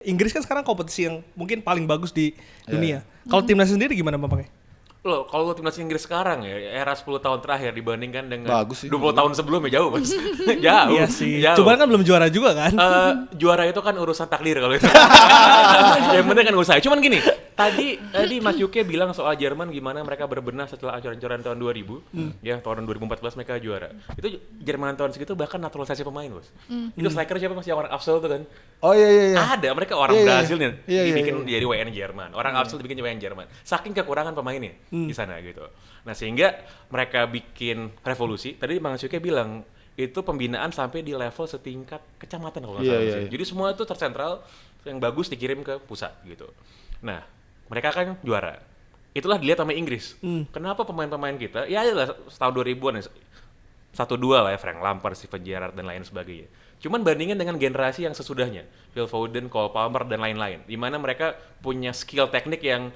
Inggris kan sekarang kompetisi yang mungkin paling bagus di dunia. Kalau timnas sendiri gimana Bapaknya? Loh, kalau timnas Inggris sekarang ya, era 10 tahun terakhir dibandingkan dengan Bagus sih, 20 tahun sebelumnya jauh, Mas. Jauh. Iya sih. Jauh. Cuman kan belum juara juga kan? Juara itu kan urusan takdir kalau itu. Yang penting kan usaha. Cuman gini, tadi Mas Yuke bilang soal Jerman gimana mereka berbenah setelah ancur-ancuran tahun 2000. Ya, tahun 2014 mereka juara. Itu Jerman tahun segitu bahkan naturalisasi pemain, Bos. Itu striker siapa Mas yang orang Afsel itu kan? Oh iya. Ada, mereka orang Brazil nih, dibikin iya. jadi WN Jerman. Orang Afsel dibikin WN Jerman. Saking kekurangan pemainnya di sana gitu. Nah, sehingga mereka bikin revolusi. Tadi Bang Syuke bilang itu pembinaan sampai di level setingkat kecamatan kalau nggak salah. Iya. Jadi semua itu tersentral, yang bagus dikirim ke pusat gitu. Nah, mereka kan juara. Itulah dilihat sama Inggris. Kenapa pemain-pemain kita, ya adalah tahun 2000-an ya, 1-2 lah ya, Frank Lampard, Steven Gerrard dan lain sebagainya. Cuman bandingin dengan generasi yang sesudahnya, Phil Foden, Cole Palmer dan lain-lain, di mana mereka punya skill teknik yang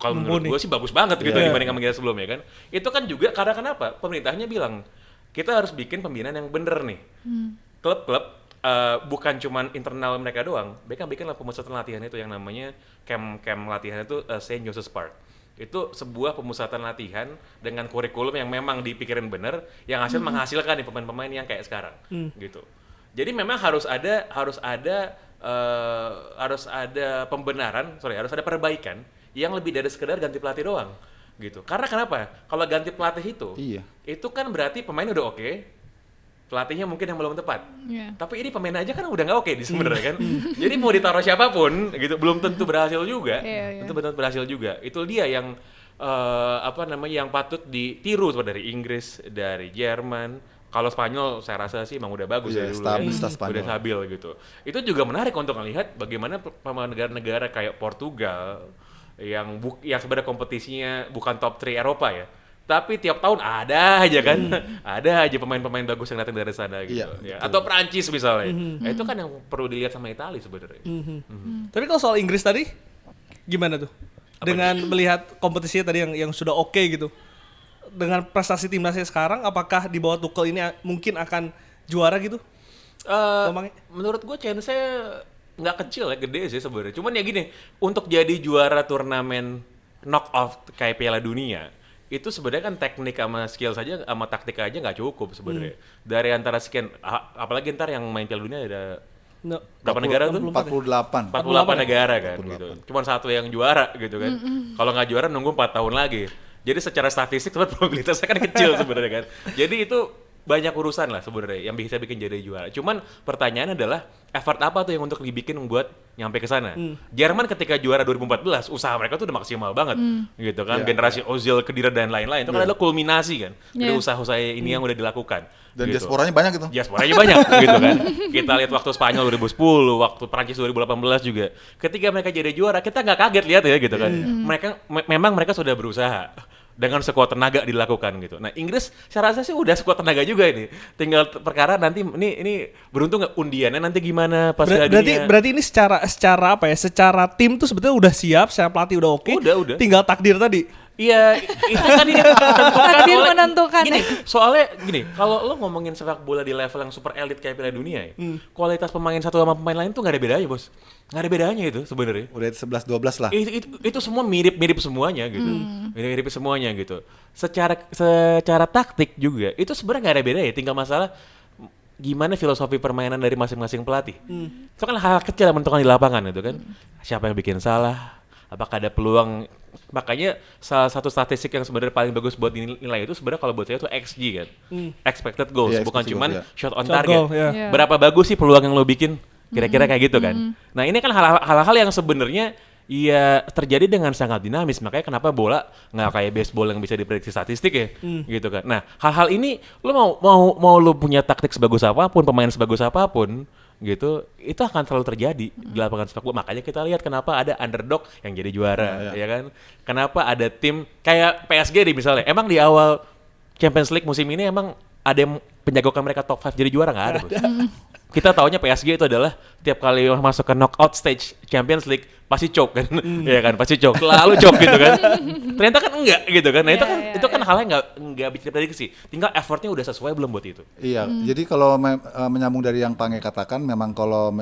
kalau menurut gue sih bagus banget gitu dibanding sama generasi sebelumnya kan. Itu kan juga karena kenapa? Pemerintahnya bilang kita harus bikin pembinaan yang bener nih. Klub-klub bukan cuman internal mereka doang, mereka bikin pemusatan latihan itu yang namanya camp latihan itu St. Joseph's Park. Itu sebuah pemusatan latihan dengan kurikulum yang memang dipikirin bener, yang menghasilkan nih pemain-pemain yang kayak sekarang gitu. Jadi memang harus ada pembenaran, harus ada perbaikan yang lebih dari sekedar ganti pelatih doang gitu. Karena kenapa? Kalau ganti pelatih itu kan berarti pemain udah oke, pelatihnya mungkin yang belum tepat. Tapi ini pemain aja kan udah nggak oke sebenarnya kan. Jadi mau ditaruh siapapun gitu belum tentu berhasil juga. Tentu benar berhasil juga. Itu dia yang yang patut ditiru dari Inggris, dari Jerman. Kalau Spanyol saya rasa sih emang udah bagus dari dulu udah stabil gitu. Itu juga menarik untuk melihat bagaimana negara-negara kayak Portugal yang sebenarnya kompetisinya bukan top 3 Eropa ya. Tapi tiap tahun ada aja kan, ada aja pemain-pemain bagus yang datang dari sana gitu. Ya. Atau Prancis misalnya. Nah, itu kan yang perlu dilihat sama Italia sebenarnya. Tapi kalau soal Inggris tadi, gimana tuh? Dengan melihat kompetisinya tadi yang sudah oke gitu. Dengan prestasi timnasnya sekarang, apakah di bawah Tuchel ini mungkin akan juara gitu? Menurut gue chance-nya nggak kecil ya, gede sih sebenarnya. Cuman ya gini, untuk jadi juara turnamen knock-off kayak Piala Dunia, itu sebenarnya kan teknik sama skill saja sama taktik aja nggak cukup sebenarnya. Dari antara sekian, apalagi ntar yang main Piala Dunia ada berapa negara tuh? 48 negara kan gitu. Cuman satu yang juara gitu kan. Kalau nggak juara nunggu 4 tahun lagi. Jadi secara statistik sebenarnya probabilitasnya kan kecil sebenarnya kan. Jadi itu banyak urusan lah sebenarnya yang bisa bikin jadi juara. Cuman pertanyaannya adalah effort apa tuh yang untuk dibikin buat nyampe ke sana. Jerman ketika juara 2014 usaha mereka tuh udah maksimal banget gitu kan. Generasi Ozil, Khedira dan lain-lain itu kan adalah kulminasi kan dari usaha-usaha ini yang udah dilakukan. Dan gitu. diasporanya banyak gitu. Diasporanya banyak gitu kan. Kita lihat waktu Spanyol 2010, waktu Prancis 2018 juga. Ketika mereka jadi juara kita nggak kaget lihat ya gitu kan. Memang mereka sudah berusaha dengan sekuat tenaga dilakukan gitu. Nah Inggris saya rasa sih udah sekuat tenaga juga ini. Tinggal perkara nanti ini beruntung nggak undiannya nanti gimana pas berarti ini secara apa ya? Secara tim tuh sebetulnya udah siap, secara pelatih udah oke. Udah. Tinggal takdir tadi. Iya, itu kan takdir menentukan. Gini, soalnya gini, kalau lo ngomongin sepak bola di level yang super elit kayak Piala Dunia ya, kualitas pemain satu sama pemain lain tuh nggak ada bedanya, Bos. Nggak ada bedanya itu sebenarnya. Udah 11-12 lah. Itu semua mirip semuanya gitu. Mirip semuanya gitu. Secara taktik juga itu sebenarnya nggak ada bedanya, tinggal masalah gimana filosofi permainan dari masing-masing pelatih. Itu kan hal kecil yang menentukan di lapangan itu kan. Siapa yang bikin salah? Apakah ada peluang? Makanya salah satu statistik yang sebenarnya paling bagus buat dinilai itu sebenarnya kalau buat saya itu XG kan. Expected goals, bukan cuman shot on target. Berapa bagus sih peluang yang lo bikin? Kira-kira kayak gitu kan. Nah, ini kan hal-hal yang sebenarnya ya terjadi dengan sangat dinamis. Makanya kenapa bola nggak kayak baseball yang bisa diprediksi statistik ya, gitu kan. Nah, hal-hal ini lo mau lo punya taktik sebagus apapun, pemain sebagus apapun, gitu, itu akan selalu terjadi di lapangan sepak bola. Makanya kita lihat kenapa ada underdog yang jadi juara, ya kan? Kenapa ada tim kayak PSG nih misalnya. Emang di awal Champions League musim ini emang ada yang penjagokan mereka top 5 jadi juara? Nggak ada. Kita taunya PSG itu adalah setiap kali masuk ke knockout stage Champions League pasti choke kan, ya kan pasti choke, selalu choke gitu kan. Ternyata kan enggak gitu kan. Nah itu kan hal yang nggak bisa diprediksi. Tinggal effortnya udah sesuai belum buat itu. Iya, jadi kalau menyambung dari yang Pange katakan, memang kalau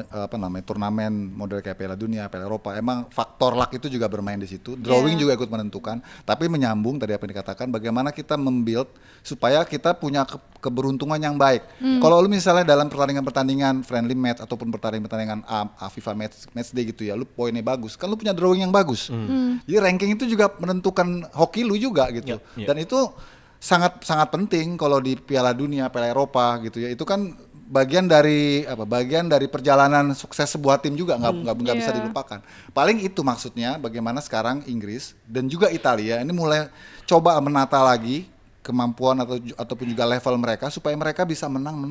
turnamen model kayak Piala Dunia, Piala Eropa, emang faktor luck itu juga bermain di situ. Drawing juga ikut menentukan. Tapi menyambung tadi apa yang dikatakan, bagaimana kita membuild supaya kita punya keberuntungan yang baik. Kalau lu misalnya dalam pertandingan friendly match ataupun pertandingan FIFA match day gitu ya, lu poinnya bagus, kan lu punya drawing yang bagus. Jadi ranking itu juga menentukan hoki lu juga gitu. Dan itu sangat penting kalau di Piala Dunia, Piala Eropa gitu ya. Itu kan bagian dari perjalanan sukses sebuah tim juga, nggak bisa dilupakan. Paling itu maksudnya bagaimana sekarang Inggris dan juga Italia ini mulai coba menata lagi kemampuan ataupun juga level mereka supaya mereka bisa menang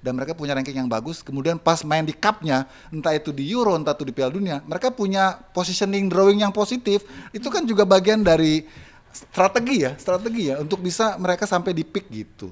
dan mereka punya ranking yang bagus. Kemudian pas main di cup-nya, entah itu di Euro, entah itu di Piala Dunia, mereka punya positioning drawing yang positif. Itu kan juga bagian dari strategi ya untuk bisa mereka sampai di peak gitu.